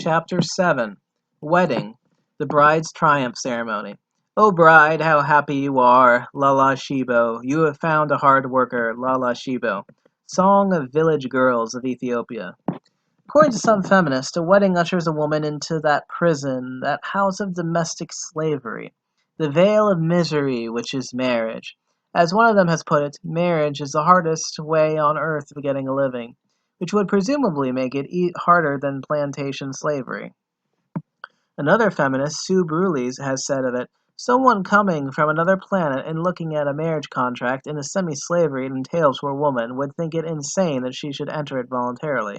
Chapter 7 Wedding, the Bride's Triumph Ceremony. O bride, how happy you are, Lala Shibo. You have found a hard worker, Lala Shibo. Song of Village Girls of Ethiopia. According to some feminists, a wedding ushers a woman into that prison, that house of domestic slavery, the vale of misery which is marriage. As one of them has put it, marriage is the hardest way on earth of getting a living, which would presumably make it harder than plantation slavery. Another feminist, Sue Bruleys, has said of it, someone coming from another planet and looking at a marriage contract in a semi-slavery it entails for a woman would think it insane that she should enter it voluntarily.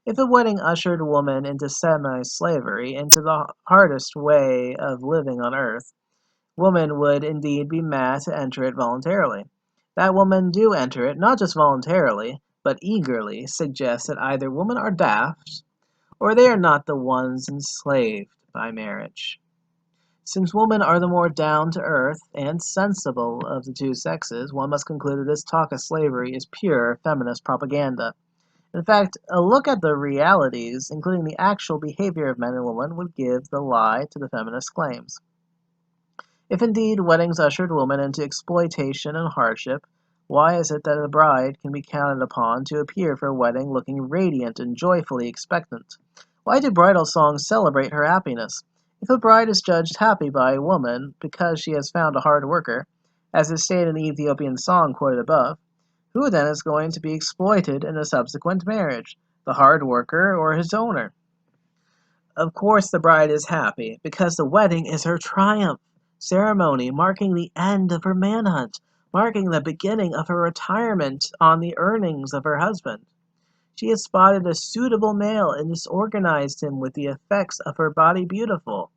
If the wedding ushered a woman into semi-slavery, into the hardest way of living on earth, woman would indeed be mad to enter it voluntarily. That women do enter it, not just voluntarily, but eagerly, suggests that either women are daft, or they are not the ones enslaved by marriage. Since women are the more down-to-earth and sensible of the two sexes, one must conclude that this talk of slavery is pure feminist propaganda. In fact, a look at the realities, including the actual behavior of men and women, would give the lie to the feminist claims. If indeed weddings ushered women into exploitation and hardship, why is it that a bride can be counted upon to appear for a wedding looking radiant and joyfully expectant? Why do bridal songs celebrate her happiness? If a bride is judged happy by a woman because she has found a hard worker, as is stated in the Ethiopian song quoted above, who then is going to be exploited in a subsequent marriage, the hard worker or his owner? Of course the bride is happy, because the wedding is her triumph ceremony marking the end of her manhunt, marking the beginning of her retirement on the earnings of her husband. She has spotted a suitable male and disorganized him with the effects of her body beautiful.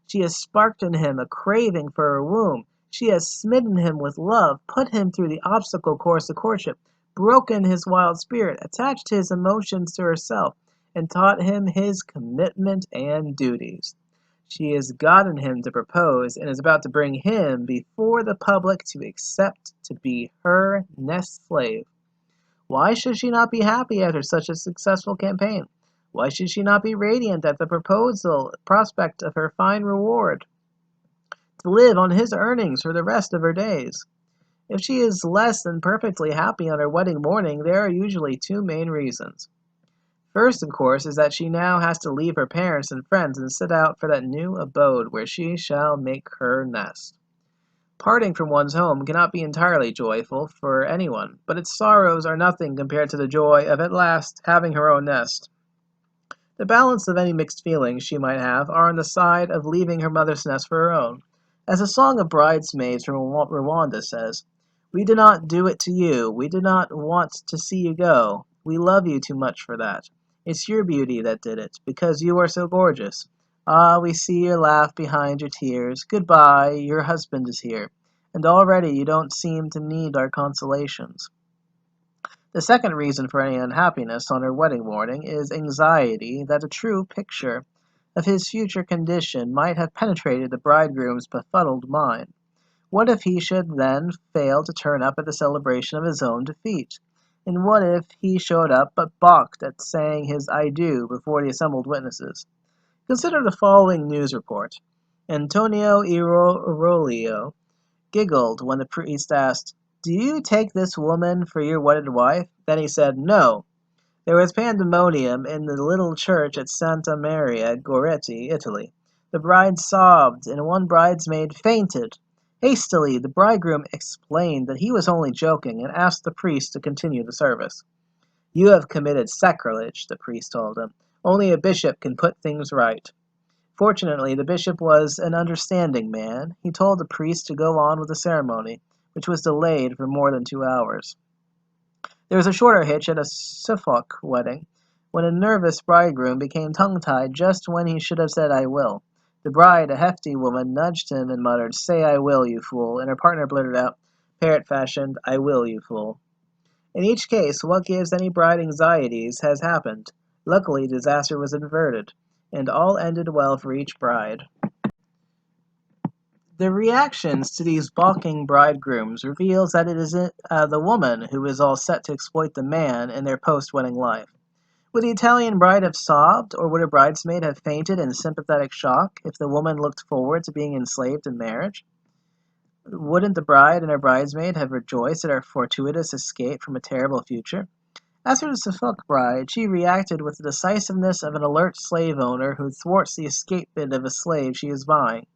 She has sparked in him a craving for her womb. She has smitten him with love, put him through the obstacle course of courtship, broken his wild spirit, attached his emotions to herself, and taught him his commitment and duties. She has gotten him to propose and is about to bring him before the public to accept to be her nest slave. Why should she not be happy after such a successful campaign? Why should she not be radiant at the prospect of her fine reward, to live on his earnings for the rest of her days? If she is less than perfectly happy on her wedding morning, there are usually two main reasons. First, of course, is that she now has to leave her parents and friends and set out for that new abode where she shall make her nest. Parting from one's home cannot be entirely joyful for anyone, but its sorrows are nothing compared to the joy of at last having her own nest. The balance of any mixed feelings she might have are on the side of leaving her mother's nest for her own. As a song of bridesmaids from Rwanda says, "We did not do it to you, we did not want to see you go, we love you too much for that. It's your beauty that did it, because you are so gorgeous. Ah, we see your laugh behind your tears. Goodbye, your husband is here, and already you don't seem to need our consolations." The second reason for any unhappiness on her wedding morning is anxiety that a true picture of his future condition might have penetrated the bridegroom's befuddled mind. What if he should then fail to turn up at the celebration of his own defeat? And what if he showed up but balked at saying his "I do" before the assembled witnesses? Consider the following news report. Antonio Irolio giggled when the priest asked, "Do you take this woman for your wedded wife?" Then he said, "No." There was pandemonium in the little church at Santa Maria Goretti, Italy. The bride sobbed, and one bridesmaid fainted. Hastily, the bridegroom explained that he was only joking and asked the priest to continue the service. "You have committed sacrilege," the priest told him. "Only a bishop can put things right." Fortunately, the bishop was an understanding man. He told the priest to go on with the ceremony, which was delayed for more than 2 hours. There was a shorter hitch at a Suffolk wedding, when a nervous bridegroom became tongue-tied just when he should have said "I will." The bride, a hefty woman, nudged him and muttered, "Say I will, you fool," and her partner blurted out, parrot-fashioned, "I will, you fool." In each case, what gives any bride anxieties has happened. Luckily, disaster was averted, and all ended well for each bride. The reactions to these balking bridegrooms reveals that it is the woman who is all set to exploit the man in their post-wedding life. Would the Italian bride have sobbed, or would a bridesmaid have fainted in sympathetic shock if the woman looked forward to being enslaved in marriage? Wouldn't the bride and her bridesmaid have rejoiced at her fortuitous escape from a terrible future? As for the Suffolk bride, she reacted with the decisiveness of an alert slave owner who thwarts the escape bid of a slave she is buying.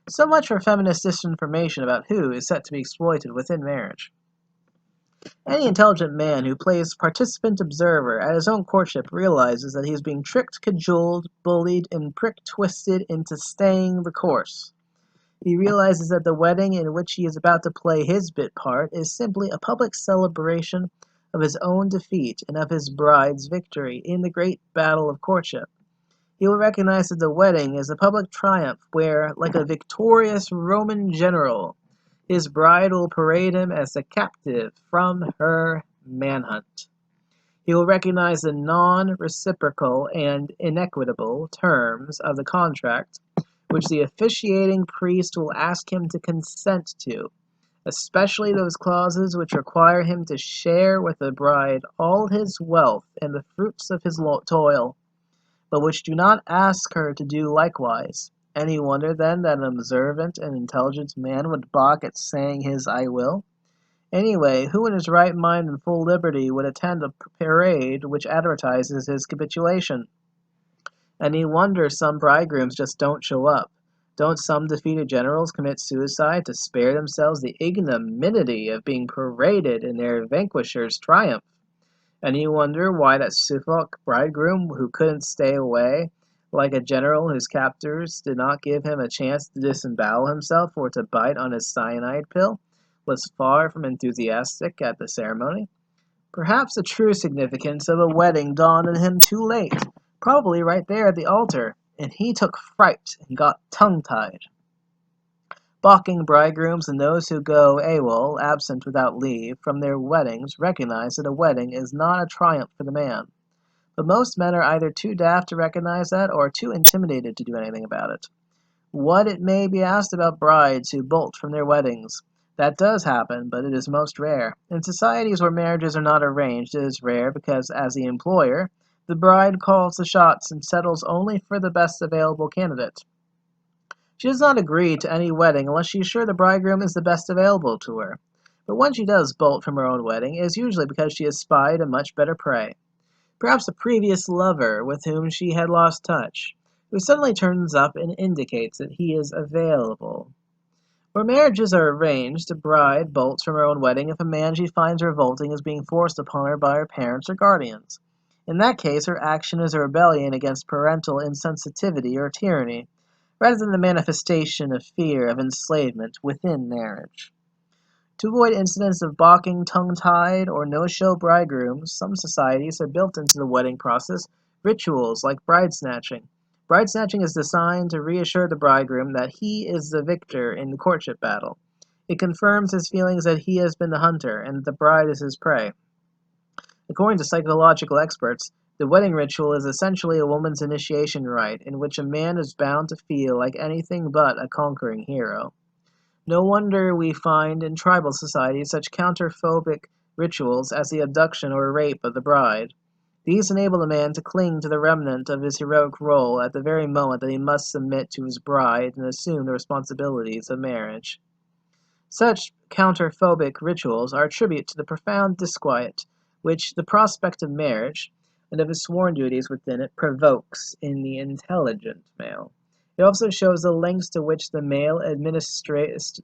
So much for feminist disinformation about who is set to be exploited within marriage. Any intelligent man who plays participant observer at his own courtship realizes that he is being tricked, cajoled, bullied, and prick-twisted into staying the course. He realizes that the wedding in which he is about to play his bit part is simply a public celebration of his own defeat and of his bride's victory in the great battle of courtship. He will recognize that the wedding is a public triumph where, like a victorious Roman general, his bride will parade him as a captive from her manhunt. He will recognize the non-reciprocal and inequitable terms of the contract which the officiating priest will ask him to consent to, especially those clauses which require him to share with the bride all his wealth and the fruits of his toil, but which do not ask her to do likewise. Any wonder, then, that an observant and intelligent man would balk at saying his "I will"? Anyway, who in his right mind and full liberty would attend a parade which advertises his capitulation? Any wonder some bridegrooms just don't show up? Don't some defeated generals commit suicide to spare themselves the ignominy of being paraded in their vanquisher's triumph? Any wonder why that Suffolk bridegroom, who couldn't stay away, like a general whose captors did not give him a chance to disembowel himself or to bite on his cyanide pill, was far from enthusiastic at the ceremony? Perhaps the true significance of a wedding dawned on him too late, probably right there at the altar, and he took fright and got tongue-tied. Balking bridegrooms and those who go AWOL, absent without leave, from their weddings recognize that a wedding is not a triumph for the man. But most men are either too daft to recognize that or too intimidated to do anything about it. What, it may be asked, about brides who bolt from their weddings? That does happen, but it is most rare. In societies where marriages are not arranged, it is rare because, as the employer, the bride calls the shots and settles only for the best available candidate. She does not agree to any wedding unless she is sure the bridegroom is the best available to her. But when she does bolt from her own wedding, it is usually because she has spied a much better prey. Perhaps a previous lover with whom she had lost touch, who suddenly turns up and indicates that he is available. Where marriages are arranged, a bride bolts from her own wedding if a man she finds revolting is being forced upon her by her parents or guardians. In that case, her action is a rebellion against parental insensitivity or tyranny, rather than the manifestation of fear of enslavement within marriage. To avoid incidents of balking, tongue-tied, or no-show bridegrooms, some societies have built into the wedding process rituals like bride snatching. Bride snatching is designed to reassure the bridegroom that he is the victor in the courtship battle. It confirms his feelings that he has been the hunter and that the bride is his prey. According to psychological experts, the wedding ritual is essentially a woman's initiation rite in which a man is bound to feel like anything but a conquering hero. No wonder we find in tribal societies such counterphobic rituals as the abduction or rape of the bride. These enable the man to cling to the remnant of his heroic role at the very moment that he must submit to his bride and assume the responsibilities of marriage. Such counterphobic rituals are a tribute to the profound disquiet which the prospect of marriage, and of his sworn duties within it, provokes in the intelligent male. It also shows the lengths to which the male administrators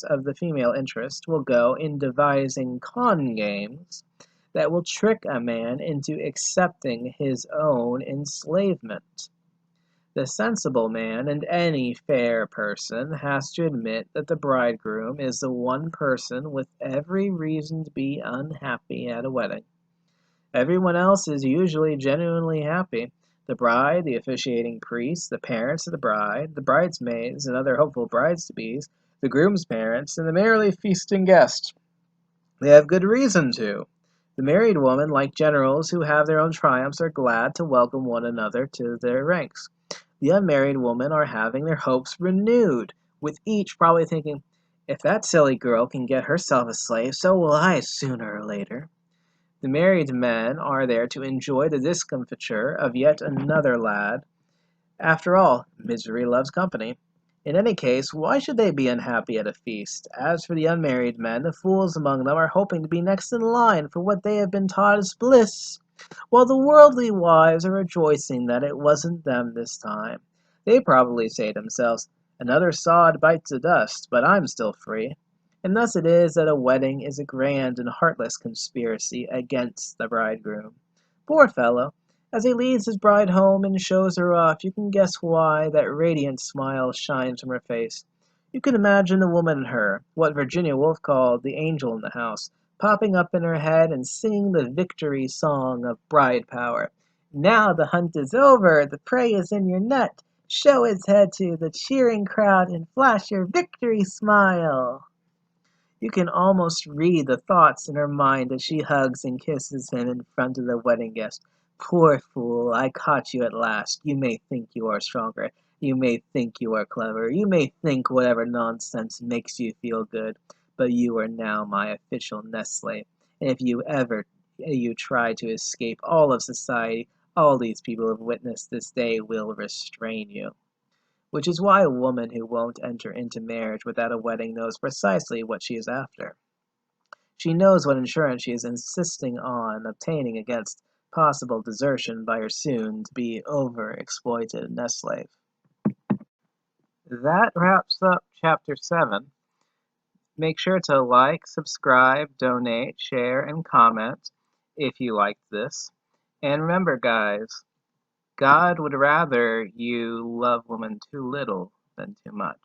of the female interest will go in devising con games that will trick a man into accepting his own enslavement. The sensible man, and any fair person, has to admit that the bridegroom is the one person with every reason to be unhappy at a wedding. Everyone else is usually genuinely happy. The bride, the officiating priest, the parents of the bride, the bridesmaids and other hopeful brides-to-bes, the groom's parents, and the merrily feasting guests. They have good reason to. The married women, like generals who have their own triumphs, are glad to welcome one another to their ranks. The unmarried women are having their hopes renewed, with each probably thinking, if that silly girl can get herself a slave, so will I sooner or later. The married men are there to enjoy the discomfiture of yet another lad. After all, misery loves company. In any case, why should they be unhappy at a feast? As for the unmarried men, the fools among them are hoping to be next in line for what they have been taught as bliss, while the worldly wives are rejoicing that it wasn't them this time. They probably say to themselves, "Another sod bites the dust, but I'm still free." And thus it is that a wedding is a grand and heartless conspiracy against the bridegroom. Poor fellow! As he leads his bride home and shows her off, you can guess why that radiant smile shines from her face. You can imagine the woman in her, what Virginia Woolf called the angel in the house, popping up in her head and singing the victory song of bride power. "Now the hunt is over, the prey is in your net. Show its head to the cheering crowd and flash your victory smile." You can almost read the thoughts in her mind as she hugs and kisses him in front of the wedding guests. "Poor fool, I caught you at last. You may think you are stronger. You may think you are clever. You may think whatever nonsense makes you feel good. But you are now my official nest slave. And if you try to escape all of society, all these people who have witnessed this day will restrain you." Which is why a woman who won't enter into marriage without a wedding knows precisely what she is after. She knows what insurance she is insisting on obtaining against possible desertion by her soon-to-be overexploited nest slave. That wraps up Chapter 7. Make sure to like, subscribe, donate, share, and comment if you liked this. And remember, guys, God would rather you love women too little than too much.